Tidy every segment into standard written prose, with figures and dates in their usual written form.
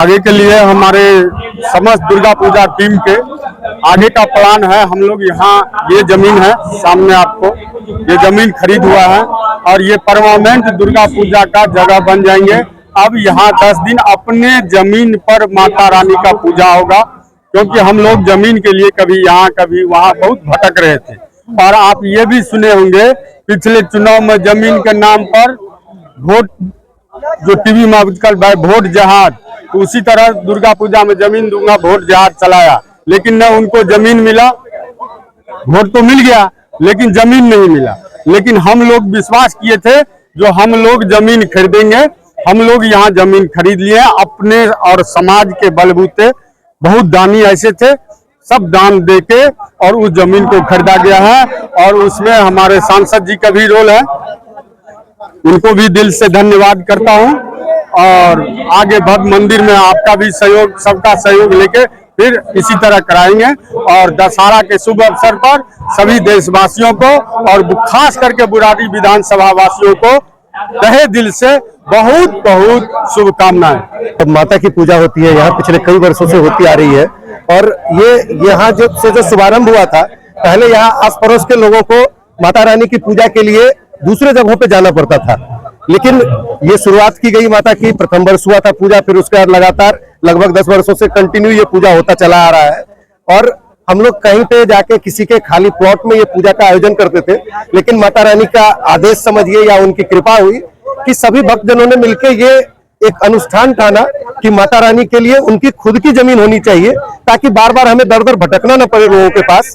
आगे के लिए हमारे समस्त दुर्गा पूजा टीम के आगे का प्लान है। हम लोग यहाँ ये जमीन है सामने आपको, ये जमीन खरीद हुआ है और ये परमानेंट दुर्गा पूजा का जगह बन जाएंगे। अब यहाँ 10 दिन अपने जमीन पर माता रानी का पूजा होगा, क्योंकि हम लोग जमीन के लिए कभी यहाँ कभी वहाँ बहुत भटक रहे थे। और आप ये भी सुने होंगे पिछले चुनाव में जमीन के नाम पर वोट, जो टीवी में आजकल वोट जहाज, तो उसी तरह दुर्गा पूजा में जमीन दूंगा वोट जहाज चलाया, लेकिन न उनको जमीन मिला। वोट तो मिल गया लेकिन जमीन नहीं मिला। लेकिन हम लोग विश्वास किए थे जो हम लोग जमीन खरीदेंगे। हम लोग यहाँ जमीन खरीद लिए अपने और समाज के बलबूते। बहुत दानी ऐसे थे, सब दान देके और उस जमीन को खरीदा गया है। और उसमें हमारे सांसद जी का भी रोल है, उनको भी दिल से धन्यवाद करता हूं। और आगे भव्य मंदिर में आपका भी सहयोग, सबका सहयोग लेके फिर इसी तरह कराएंगे। और दशहरा के शुभ अवसर पर सभी देशवासियों को और खास करके बुराड़ी विधानसभा वासियों को तहे दिल से बहुत बहुत शुभकामनाएं। माता की पूजा होती है यहाँ, पिछले कई वर्षों से होती आ रही है। और ये यहाँ जो शुभारंभ हुआ था, पहले यहाँ आस पड़ोस के लोगों को माता रानी की पूजा के लिए दूसरे जगहों पे जाना पड़ता था, लेकिन ये शुरुआत की गई माता की। प्रथम वर्ष हुआ था पूजा, फिर उसके बाद लगातार लगभग 10 वर्षों से कंटिन्यू ये पूजा होता चला आ रहा है। और हम लोग कहीं पे जाके किसी के खाली प्लॉट में ये पूजा का आयोजन करते थे, लेकिन माता रानी का आदेश समझिए या उनकी कृपा हुई कि सभी भक्तजनों ने मिलकर ये एक अनुष्ठान ठाना कि माता रानी के लिए उनकी खुद की जमीन होनी चाहिए, ताकि बार बार हमें दर दर भटकना न पड़े लोगों के पास।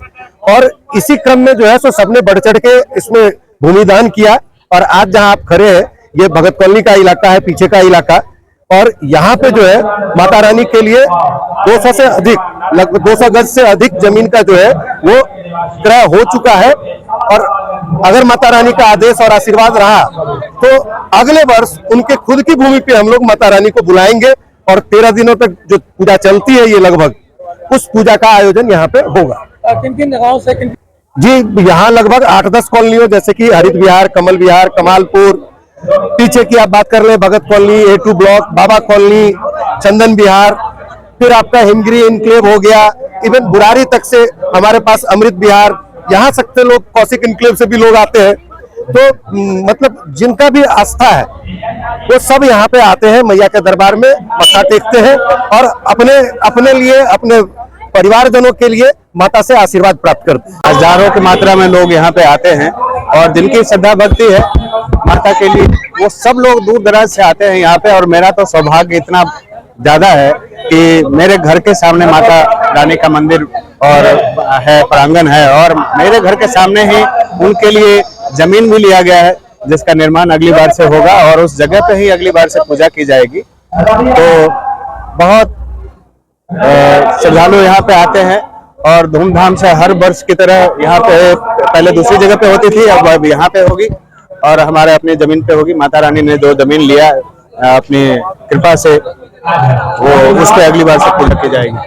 और इसी क्रम में जो है सो सबने बढ़ चढ़ के इसमें भूमिदान किया। और आज जहां आप खड़े हैं, ये भगत कॉलोनी का इलाका है, पीछे का इलाका। और यहाँ पे जो है माता रानी के लिए 200 से अधिक, लगभग 200 गज से अधिक जमीन का जो है वो क्रय हो चुका है। और अगर माता रानी का आदेश और आशीर्वाद रहा तो अगले वर्ष उनके खुद की भूमि पे हम लोग माता रानी को बुलाएंगे और 13 दिनों तक जो पूजा चलती है ये लगभग, उस पूजा का आयोजन यहाँ पे होगा। किन गाँव से जी, यहाँ लगभग 8-10 कॉलोनियों, जैसे कि हरित विहार, कमल विहार, कमालपुर, पीछे की आप बात कर ले भगत कॉलोनी, A2 ब्लॉक, बाबा कॉलोनी, चंदन विहार, फिर आपका हिमगिरी इनक्लेव हो गया, इवन बुराड़ी तक से हमारे पास अमृत विहार, यहाँ सकते लोग कौशिक इनक्लेव से भी लोग आते हैं। तो मतलब जिनका भी आस्था है वो सब यहाँ पे आते हैं, मैया के दरबार में मत्था टेकते हैं और अपने लिए, अपने परिवारजनों के लिए माता से आशीर्वाद प्राप्त करते हैं। हजारों की मात्रा में लोग यहाँ पे आते हैं और जिनकी श्रद्धा भक्ति है माता के लिए, वो सब लोग दूर दराज से आते हैं यहाँ पे। और मेरा तो सौभाग्य इतना ज्यादा है कि मेरे घर के सामने माता रानी का मंदिर और है, प्रांगण है, और मेरे घर के सामने ही उनके लिए जमीन भी लिया गया है, जिसका निर्माण अगली बार से होगा और उस जगह पे ही अगली बार से पूजा की जाएगी। तो बहुत श्रद्धालु यहाँ पे आते हैं और धूमधाम से हर वर्ष की तरह यहाँ पे, पहले दूसरी जगह पे होती थी, अब यहाँ पे होगी और हमारे अपनी जमीन पे होगी। माता रानी ने जो जमीन लिया अपनी कृपा से, वो उस पे अगली बार से पूजा की जाएगी।